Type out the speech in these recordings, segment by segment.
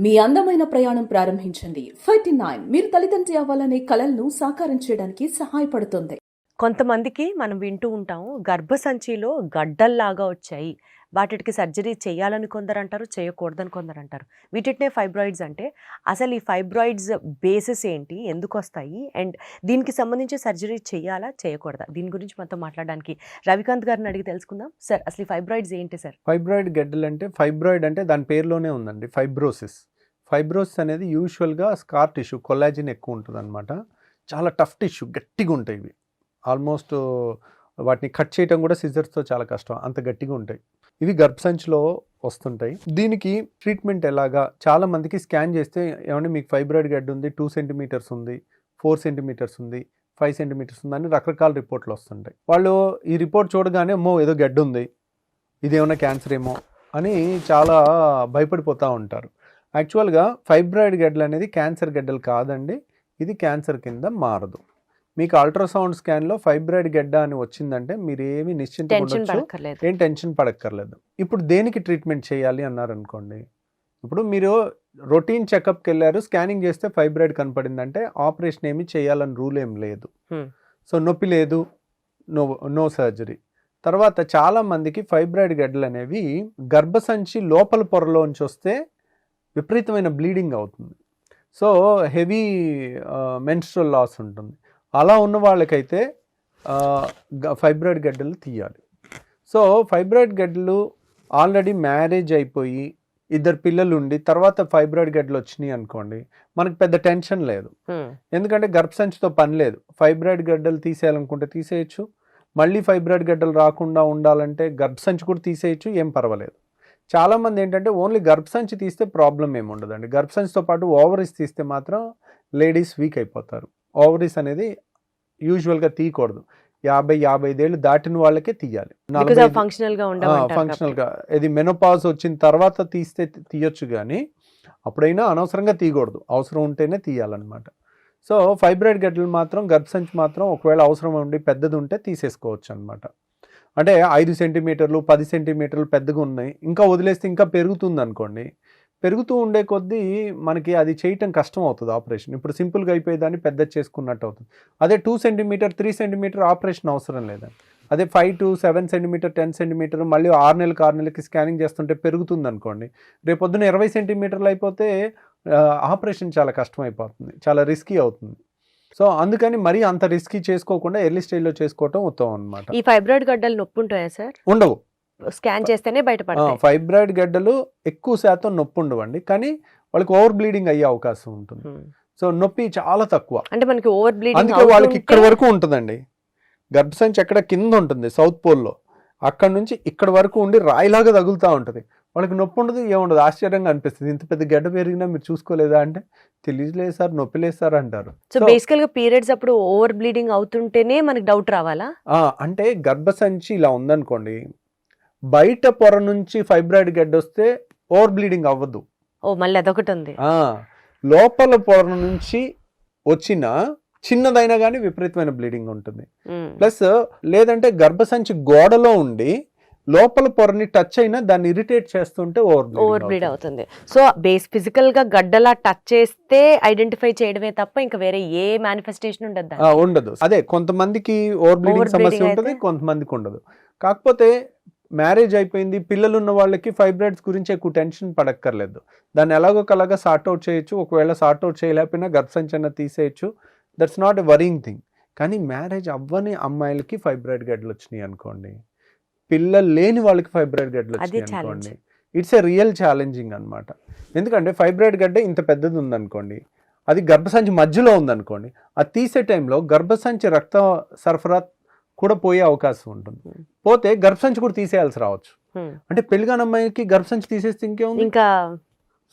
మీ అందమైన ప్రయాణం ప్రారంభించండి. 39 మీరు తల్లిదండ్రి అవ్వాలనే కలలను సాకారం చేయడానికి సహాయపడుతుంది. కొంతమందికి మనం వింటూ ఉంటాము, గర్భసంచిలో గడ్డల్లాగా వచ్చాయి, వాటికి సర్జరీ చేయాలని కొందరు అంటారు, చేయకూడదని కొందరు అంటారు. వీటినే ఫైబ్రాయిడ్స్ అంటే. అసలు ఈ ఫైబ్రాయిడ్స్ బేసిస్ ఏంటి, ఎందుకు వస్తాయి, అండ్ దీనికి సంబంధించి సర్జరీ చేయాలా చేయకూడదా, దీని గురించి మనతో మాట్లాడడానికి రవికాంత్ గారిని అడిగి తెలుసుకుందాం. సార్, అసలు ఈ ఫైబ్రాయిడ్స్ ఏంటి సార్? ఫైబ్రాయిడ్ గడ్డలు అంటే, ఫైబ్రాయిడ్ అంటే దాని పేరులోనే ఉందండి, ఫైబ్రోసిస్. ఫైబ్రోసిస్ అనేది యూజువల్గా స్కార్ టిష్యూ, కొల్లాజిన్ ఎక్కువ ఉంటుంది అనమాట. చాలా టఫ్ టిష్యూ, గట్టిగా ఉంటాయి ఇవి. ఆల్మోస్ట్ వాటిని కట్ చేయటం కూడా సిజర్స్తో చాలా కష్టం, అంత గట్టిగా ఉంటాయి. ఇవి గర్భసంచిలో వస్తుంటాయి. దీనికి ట్రీట్మెంట్ ఎలాగా, చాలా మందికి స్కాన్ చేస్తే ఏమంటే మీకు ఫైబ్రాయిడ్ గడ్డ ఉంది, 2 సెంటీమీటర్స్ ఉంది, 4 సెంటీమీటర్స్ ఉంది, 5 సెంటీమీటర్స్ ఉంది అని రకరకాల రిపోర్ట్లు వస్తుంటాయి. వాళ్ళు ఈ రిపోర్ట్ చూడగానే అమ్మో ఏదో గడ్డ ఉంది, ఇదేమన్నా క్యాన్సర్ ఏమో అని చాలా భయపడిపోతూ ఉంటారు. యాక్చువల్గా ఫైబ్రాయిడ్ గడ్డలు అనేది క్యాన్సర్ గడ్డలు కాదండి, ఇది క్యాన్సర్ కింద మారదు. మీకు అల్ట్రాసౌండ్ స్కాన్లో ఫైబ్రాయిడ్ గడ్డ అని వచ్చిందంటే మీరు ఏమి నిశ్చింత ఏం టెన్షన్ పడక్కర్లేదు. ఇప్పుడు దేనికి ట్రీట్మెంట్ చేయాలి అన్నారు అనుకోండి, ఇప్పుడు మీరు రొటీన్ చెకప్కి వెళ్ళారు, స్కానింగ్ చేస్తే ఫైబ్రాయిడ్ కనపడిందంటే ఆపరేషన్ ఏమి చేయాలని రూల్ ఏం లేదు. సో నొప్పి లేదు, నో సర్జరీ. తర్వాత చాలా మందికి ఫైబ్రాయిడ్ గడ్డలు అనేవి గర్భసంచి లోపల పొరలోంచి వస్తే విపరీతమైన బ్లీడింగ్ అవుతుంది. సో హెవీ మెన్స్ట్రువల్ లాస్ ఉంటుంది. అలా ఉన్న వాళ్ళకైతే ఫైబ్రాయిడ్ గడ్డలు తీయాలి. సో ఫైబ్రాయిడ్ గడ్డలు ఆల్రెడీ మ్యారేజ్ అయిపోయి 2 పిల్లలు ఉండి తర్వాత ఫైబ్రాయిడ్ గడ్డలు వచ్చినాయి అనుకోండి, మనకు పెద్ద టెన్షన్ లేదు. ఎందుకంటే గర్భసంచితో పని లేదు. ఫైబ్రాయిడ్ గడ్డలు తీసేయాలనుకుంటే తీసేయచ్చు, మళ్ళీ ఫైబ్రాయిడ్ గడ్డలు రాకుండా ఉండాలంటే గర్భసంచి కూడా తీసేయచ్చు, ఏం పర్వాలేదు. చాలామంది ఏంటంటే ఓన్లీ గర్భసంచి తీస్తే ప్రాబ్లం ఏమి ఉండదండి, గర్భసంచితో పాటు ఓవరీస్ తీస్తే మాత్రం లేడీస్ వీక్ అయిపోతారు. ఓవరీస్ అనేది యూజువల్గా తీయకూడదు, 50-55 ఏళ్ళు దాటిన వాళ్ళకే తీయాలి. ఫంక్షనల్గా ఇది మెనోపాజ్ వచ్చిన తర్వాత తీస్తే తీయొచ్చు, కానీ అప్పుడైనా అనవసరంగా తీయకూడదు, అవసరం ఉంటేనే తీయాలన్నమాట. సో ఫైబ్రాయిడ్ గడ్డలు మాత్రం గర్భసంచి మాత్రం ఒకవేళ అవసరం ఉండి పెద్దది ఉంటే తీసేసుకోవచ్చు అనమాట. అంటే 5 సెంటీమీటర్లు 10 సెంటీమీటర్లు పెద్దగా ఉన్నాయి, ఇంకా వదిలేస్తే ఇంకా పెరుగుతుంది అనుకోండి, పెరుగుతూ ఉండే కొద్దీ మనకి అది చేయటం కష్టం అవుతుంది ఆపరేషన్. ఇప్పుడు సింపుల్గా అయిపోయేదాన్ని పెద్ద చేసుకున్నట్టు అవుతుంది. అదే 2 సెంటీమీటర్ 3 సెంటీమీటర్ ఆపరేషన్ అవసరం లేదండి. అదే 5 to 7 సెంటీమీటర్ 10 సెంటీమీటర్ మళ్ళీ 6 నెలలకి స్కానింగ్ చేస్తుంటే పెరుగుతుంది అనుకోండి, రేపొద్దున 20 సెంటీమీటర్లు అయిపోతే ఆపరేషన్ చాలా కష్టం అయిపోతుంది, చాలా రిస్కీ అవుతుంది. సో అందుకని మరీ అంత రిస్కీ చేసుకోకుండా ఎర్లీ స్టేజ్లో చేసుకోవటం ఉత్తమం అనమాట. ఈ ఫైబ్రాయిడ్ గడ్డలు నొప్పి ఉంటాయా సార్? ఉండవు, స్కాన్ చేస్తేనే బయటపడతాయి. ఫైబ్రాయిడ్ గడ్డలు ఎక్కువ శాతం నొప్పి ఉండవండి, కానీ వాళ్ళకి ఓవర్ బ్లీడింగ్ అయ్యే అవకాశం ఉంటుంది. సో నొప్పి చాలా తక్కువ, అంటే మనకి ఓవర్ బ్లీడింగ్ అందుకే వాళ్ళకి ఇక్కడ వరకు ఉంటుందండి. గర్భసంచి ఎక్కడ కింద ఉంటుంది సౌత్ పోల్లో, అక్కడ నుంచి ఇక్కడ వరకు ఉండి రాయిలాగా తగులుతూ ఉంటుంది. వాళ్ళకి నొప్పి ఉండదు, ఏముండదు. ఆశ్చర్యంగా అనిపిస్తుంది, ఇంత పెద్ద గడ్డ పెరిగినా మీరు చూసుకోలేదా అంటే, తెలియలేదు సార్, నొప్పి లేదు సార్ అంటారు. సో బేసికల్ గా పీరియడ్స్ అప్పుడు ఓవర్ బ్లీడింగ్ అవుతుంటేనే మనకి డౌట్ రావాలా? అంటే గర్భసంచి ఇలా ఉందనుకోండి, బయట పొర నుంచి ఫైబ్రాయిడ్ గడ్డ వస్తే ఓవర్ బ్లీడింగ్ అవ్వదు. ఓ మళ్ళీ అదొకటి ఉంది. లోపల పొర నుంచి వచ్చిన చిన్నదైనా కానీ విపరీతమైన బ్లీడింగ్ ఉంటుంది. ప్లస్ లేదంటే గర్భసంచి గోడలో ఉండి లోపల పొరని టచ్ అయినా దాన్ని ఇరిటేట్ చేస్తుంటే ఓవర్ బ్లీడ్ అవుతుంది. సో ఫిజికల్ గా గడ్డలా టచ్ చేస్తే ఐడెంటిఫై చేయడమే తప్ప ఇంకా వేరే ఏ మేనిఫెస్టేషన్ ఉండదు. అదే కొంతమందికి ఓవర్ బ్లీడింగ్ సమస్య ఉంటుంది, కొంతమందికి ఉండదు. కాకపోతే మ్యారేజ్ అయిపోయింది, పిల్లలు ఉన్న వాళ్ళకి ఫైబ్రాయిడ్స్ గురించి ఎక్కువ టెన్షన్ పడక్కర్లేదు. దాన్ని ఎలాగోకలాగా సార్ట్అవుట్ చేయొచ్చు. ఒకవేళ సార్ట్అవుట్ చేయలేకపోయినా గర్భసంచన తీసేయచ్చు, that's not a worrying thing. కానీ మ్యారేజ్ అవ్వని అమ్మాయిలకి ఫైబ్రాయిడ్ గడ్డలు వచ్చినాయి అనుకోండి, పిల్లలు లేని వాళ్ళకి ఫైబ్రాయిడ్ గడ్డలు వచ్చినాయి అనుకోండి, ఇట్స్ ఎ రియల్ ఛాలెంజింగ్ అనమాట. ఎందుకంటే ఫైబ్రాయిడ్ గడ్డ ఇంత పెద్దది ఉందనుకోండి, అది గర్భసంచి మధ్యలో ఉందనుకోండి, అది తీసే టైంలో గర్భసంచి రక్త సరఫరా కూడా పోయే అవకాశం ఉంటుంది. పోతే గర్భసంచి కూడా తీసేయాల్సి రావచ్చు. అంటే పెళ్లిగాని అమ్మాయికి గర్భసంచి తీసేస్తే ఇంకేముంది ఇంకా.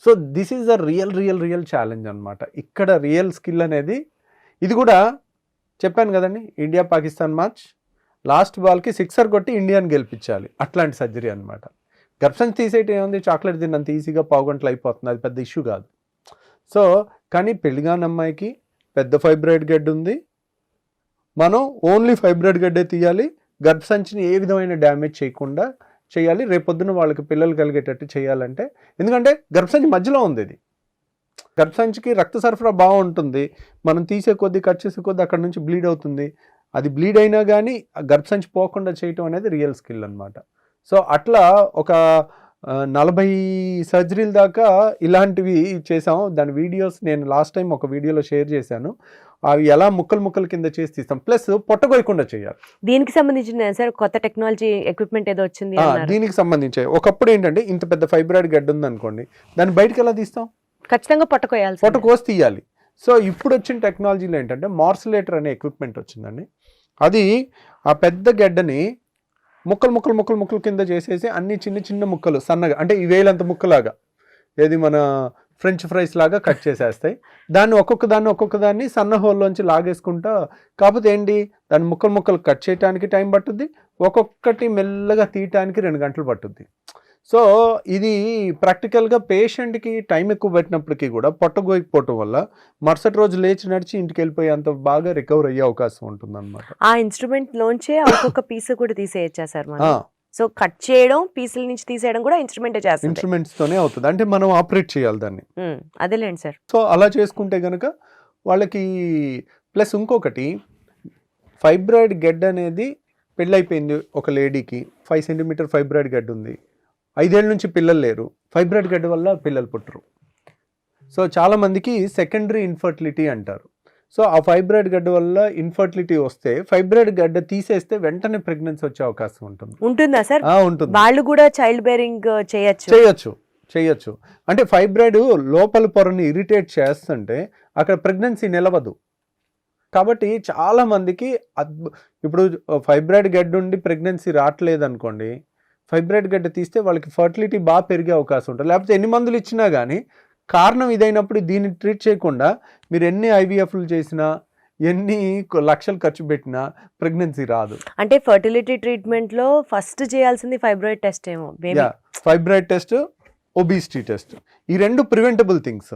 So this is a real challenge అనమాట. ఇక్కడ రియల్ స్కిల్ అనేది, ఇది కూడా చెప్పాను కదండి, ఇండియా పాకిస్తాన్ మ్యాచ్ లాస్ట్ బాల్కి 6 కొట్టి ఇండియాని గెలిపించాలి, అట్లాంటి సర్జరీ అనమాట. గర్భసంచి తీసేయటం ఏముంది, చాక్లెట్ తిన్నంత ఈజీగా 15 గంటలు అయిపోతుంది, అది పెద్ద ఇష్యూ కాదు. సో కానీ పెళ్లిగాని అమ్మాయికి పెద్ద ఫైబ్రాయిడ్ గడ్డ ఉంది, మనం ఓన్లీ ఫైబ్రాయిడ్ గడ్డే తీయాలి, గర్భసంచిని ఏ విధమైన డ్యామేజ్ చేయకుండా చేయాలి. రేపొద్దున వాళ్ళకి పిల్లలు కలిగేటట్టు చేయాలంటే, ఎందుకంటే గర్భసంచి మధ్యలో ఉంది ఇది, గర్భసంచికి రక్త సరఫరా బాగుంటుంది, మనం తీసే కొద్దీ కట్ చేసే కొద్దీ అక్కడ నుంచి బ్లీడ్ అవుతుంది. అది బ్లీడ్ అయినా కానీ గర్భసంచి పోకుండా చేయటం అనేది రియల్ స్కిల్ అనమాట. సో అట్లా ఒక 40 సర్జరీల దాకా ఇలాంటివి చేసాం. దాని వీడియోస్ నేను లాస్ట్ టైం ఒక వీడియోలో షేర్ చేశాను. అవి ఎలా ముక్కలు కింద చేసి తీస్తాం, ప్లస్ పొట్టగొయ్యకుండా చేయాలి. దీనికి సంబంధించిన సార్ కొత్త టెక్నాలజీ ఎక్విప్మెంట్ ఏదో వచ్చింది దీనికి సంబంధించి ఒకప్పుడు ఏంటంటే ఇంత పెద్ద ఫైబ్రాయిడ్ గడ్డ ఉంది అనుకోండి, దాన్ని బయటకు ఎలా తీస్తాం? ఖచ్చితంగా పొట్ట కోసి తీయాలి. సో ఇప్పుడు వచ్చిన టెక్నాలజీలో ఏంటంటే మార్సిలేటర్ అనే ఎక్విప్మెంట్ వచ్చిందండి. అది ఆ పెద్ద గడ్డని ముక్కలు కింద చేసేసి అన్ని చిన్న ముక్కలు సన్నగా, అంటే ఈ వేలంత ముక్కలాగా, ఏది మన ఫ్రెంచ్ ఫ్రైస్ లాగా కట్ చేసేస్తాయి. దాన్ని ఒక్కొక్క దాన్ని సన్న హోల్లోంచి లాగేసుకుంటా. కాకపోతే ఏంటి, దాన్ని ముక్కలు కట్ చేయడానికి టైం పట్టుద్ది, ఒక్కొక్కటి మెల్లగా తీయటానికి 2 గంటలు పట్టుద్ది. సో ఇది ప్రాక్టికల్గా పేషెంట్కి టైం ఎక్కువ పెట్టినప్పటికీ కూడా పొట్టగొయ్యకపోవటం వల్ల మరుసటి రోజు లేచి నడిచి ఇంటికి వెళ్ళిపోయి అంత బాగా రికవర్ అయ్యే అవకాశం ఉంటుంది అనమాట. ఆ ఇన్స్ట్రుమెంట్ లోంచే ఒక్కొక్క పీస్ కూడా తీసేయచ్చా సార్? సో కట్ చేయడం, పీసుల నుంచి తీసేయడం కూడా ఇన్స్ట్రుమెంటే చేస్తుంది. ఇన్స్ట్రుమెంట్స్ తోనే అవుతుంది, అంటే మనం ఆపరేట్ చేయాలి దాన్ని. అదేలేండి సార్. సో అలా చేసుకుంటే గనక వాళ్ళకి ప్లస్ ఇంకొకటి, ఫైబ్రాయిడ్ గడ్డ అనేది పెళ్ళైపోయింది ఒక లేడీకి, 5 సెంటీమీటర్ ఫైబ్రాయిడ్ గడ్డ ఉంది, 5 ఏళ్ళ నుంచి పిల్లలు లేరు, ఫైబ్రాయిడ్ గడ్డ వల్ల పిల్లలు పుట్టరు. సో చాలా మందికి సెకండరీ ఇన్ఫర్టిలిటీ అంటారు. సో ఆ ఫైబ్రాయిడ్ గడ్డ వల్ల ఇన్ఫర్టిలిటీ వస్తే ఫైబ్రాయిడ్ గడ్డ తీసేస్తే వెంటనే ప్రెగ్నెన్సీ వచ్చే అవకాశం ఉంటుంది. ఉంటుందా సార్? ఉంటుంది. వాళ్ళు కూడా చైల్డ్ బేరింగ్ చేయొచ్చు. అంటే ఫైబ్రాయిడ్ లోపల పొరని ఇరిటేట్ చేస్తుంటే అక్కడ ప్రెగ్నెన్సీ నిలవదు. కాబట్టి చాలా మందికి ఇప్పుడు ఫైబ్రాయిడ్ గడ్డ ఉండి ప్రెగ్నెన్సీ రావట్లేదు అనుకోండి, ఫైబ్రాయిడ్ గడ్డ తీస్తే వాళ్ళకి ఫర్టిలిటీ బాగా పెరిగే అవకాశం ఉంటుంది. లేకపోతే ఎన్ని మందులు ఇచ్చినా కానీ కారణం ఇదైనప్పుడు దీన్ని ట్రీట్ చేయకుండా మీరు ఎన్ని ఐవీఎఫ్లు చేసినా, ఎన్ని లక్షలు ఖర్చు పెట్టినా ప్రెగ్నెన్సీ రాదు. అంటే ఫర్టిలిటీ ట్రీట్మెంట్ లో ఫస్ట్ చేయాల్సింది ఫైబ్రాయిడ్ టెస్ట్ ఏమో. ఫైబ్రాయిడ్ టెస్ట్, ఒబిసిటీ టెస్ట్, ఈ 2 ప్రివెంటబుల్ థింగ్స్.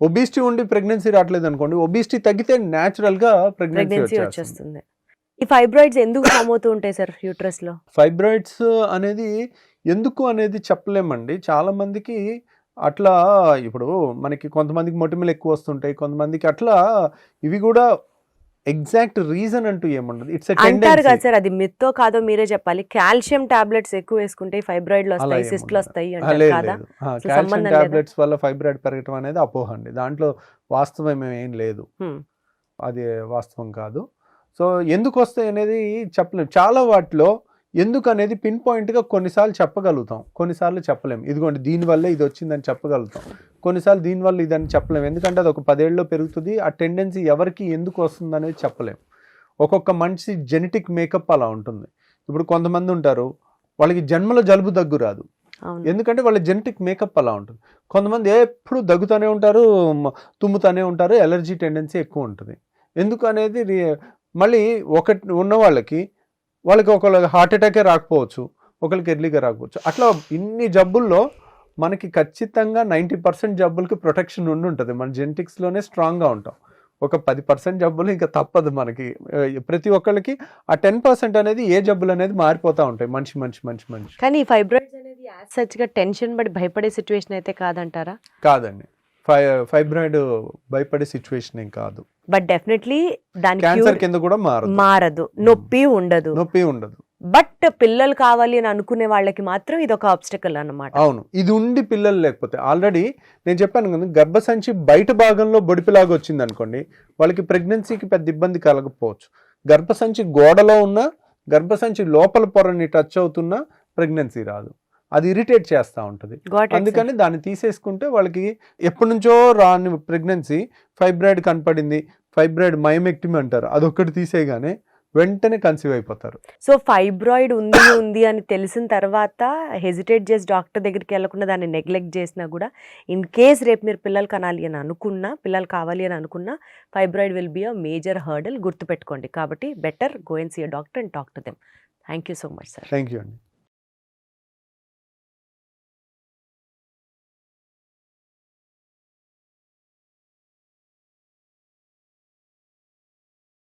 ఒబిసిటీ ఉండి ప్రెగ్నెన్సీ రావట్లేదు అనుకోండి, ఒబిసిటీ తగ్గితే న్యాచురల్ గా ప్రెగ్నెన్సీ వచ్చేస్తుంది. ఈ ఫైబ్రాయిడ్స్ ఎందుకు ఫామ్ అవుతూ ఉంటాయి సార్ యూట్రస్ లో? ఫైబ్రాయిడ్స్ అనేది ఎందుకు అనేది చెప్పలేమండి. చాలా మందికి అట్లా, ఇప్పుడు మనకి కొంతమందికి మొటిమలు ఎక్కువ వస్తుంటాయి, కొంతమందికి అట్లా. ఇవి కూడా ఎగ్జాక్ట్ రీజన్ అంటూ ఏముండదు. ఇట్స్ అంటారు కదా సార్, అది మిత్తో కాదో మీరే చెప్పాలి. కాల్షియం టాబ్లెట్స్ ఎక్కువ వేసుకుంటే ఫైబ్రాయిడ్లు వస్తాయి, సిస్ట్లు వస్తాయి అంటారు కదా. కాల్షియం టాబ్లెట్స్ వల్ల ఫైబ్రాయిడ్ పెరగటం అనేది అపోహ అండి. దాంట్లో వాస్తవం ఏం లేదు, అది వాస్తవం కాదు. సో ఎందుకు వస్తాయి అనేది చెప్పలేము. చాలా వాటిలో ఎందుకు అనేది పిన్ పాయింట్గా కొన్నిసార్లు చెప్పగలుగుతాం, కొన్నిసార్లు చెప్పలేము. ఇదిగోండి దీనివల్లే ఇది వచ్చిందని చెప్పగలుగుతాం, కొన్నిసార్లు దీనివల్ల ఇదని చెప్పలేము. ఎందుకంటే అది ఒక 10 ఏళ్ళలో పెరుగుతుంది. ఆ టెండెన్సీ ఎవరికి ఎందుకు వస్తుంది అనేది చెప్పలేము. ఒక్కొక్క మనిషి జెనెటిక్ మేకప్ అలా ఉంటుంది. ఇప్పుడు కొంతమంది ఉంటారు, వాళ్ళకి జన్మలో జలుబు దగ్గు రాదు, ఎందుకంటే వాళ్ళ జెనెటిక్ మేకప్ అలా ఉంటుంది. కొంతమంది ఎప్పుడు దగ్గుతూనే ఉంటారు, తుమ్ముతూనే ఉంటారు, ఎలర్జీ టెండెన్సీ ఎక్కువ ఉంటుంది. ఎందుకు అనేది మళ్ళీ ఒకటి ఉన్న వాళ్ళకి ఒకళ్ళకి హార్ట్ అటాకే రాకపోవచ్చు, ఒకరికి ఎర్లీగా రాకపోవచ్చు. అట్లా ఇన్ని జబ్బుల్లో మనకి ఖచ్చితంగా 90% జబ్బులకి ప్రొటెక్షన్ ఉంటుంది. మన జెనెటిక్స్లోనే స్ట్రాంగ్గా ఉంటాం. ఒక 10% జబ్బులు ఇంకా తప్పదు మనకి. ప్రతి ఒక్కళ్ళకి ఆ 10% అనేది ఏ జబ్బులు అనేది మారిపోతూ ఉంటాయి మనిషి. కానీ ఈ ఫైబ్రాయిడ్స్ అనేది యాజ్ సచ్ గా టెన్షన్ పడి భయపడే సిచ్యువేషన్ అయితే కాదంటారా? కాదండి, ఫైబ్రాయిడ్ భయపడే సిచ్యువేషన్ ఏం కాదు. బట్ డెఫినెట్లీ దాని క్యాన్సర్ కింద కూడా మారదు, నొప్పి ఉండదు. బట్ పిల్లలు కావాలి అని అనుకునే వాళ్ళకి మాత్రం ఇది ఒక ఆబ్స్టకల్ అన్నమాట. అవును, ఇది ఉండి పిల్లలు లేకపోతే, ఆల్రెడీ నేను చెప్పాను కదా, గర్భసంచి బయట భాగంలో బొడిపిలాగా వచ్చింది అనుకోండి, వాళ్ళకి ప్రెగ్నెన్సీకి పెద్ద ఇబ్బంది కలగకపోవచ్చు. గర్భసంచి గోడలో ఉన్న, గర్భసంచి లోపల పొరని టచ్ అవుతున్నా ప్రెగ్నెన్సీ రాదు. అది ఇరిటేట్ చేస్తూ ఉంటుంది. అందుకని దాన్ని తీసేసుకుంటే వాళ్ళకి ఎప్పటి నుంచో రాని ప్రెగ్నెన్సీ, ఫైబ్రాయిడ్ కనపడింది, ఫైబ్రాయిడ్ మయోమెక్టమీ అంటారు, అదొక్కటి తీసేయగానే వెంటనే కన్సీవ్ అయిపోతారు. సో ఫైబ్రాయిడ్ ఉంది అని తెలిసిన తర్వాత హెజిటేట్ చేసి డాక్టర్ దగ్గరికి వెళ్లకుండా దాన్ని నెగ్లెక్ట్ చేసినా కూడా, ఇన్ కేస్ రేపు మీరు పిల్లలు కావాలి అని అనుకున్నా fibroid will be a major hurdle, గుర్తుపెట్టుకోండి. కాబట్టి better go and see a doctor and talk to them. Thank you so much sir. Thank you అండి.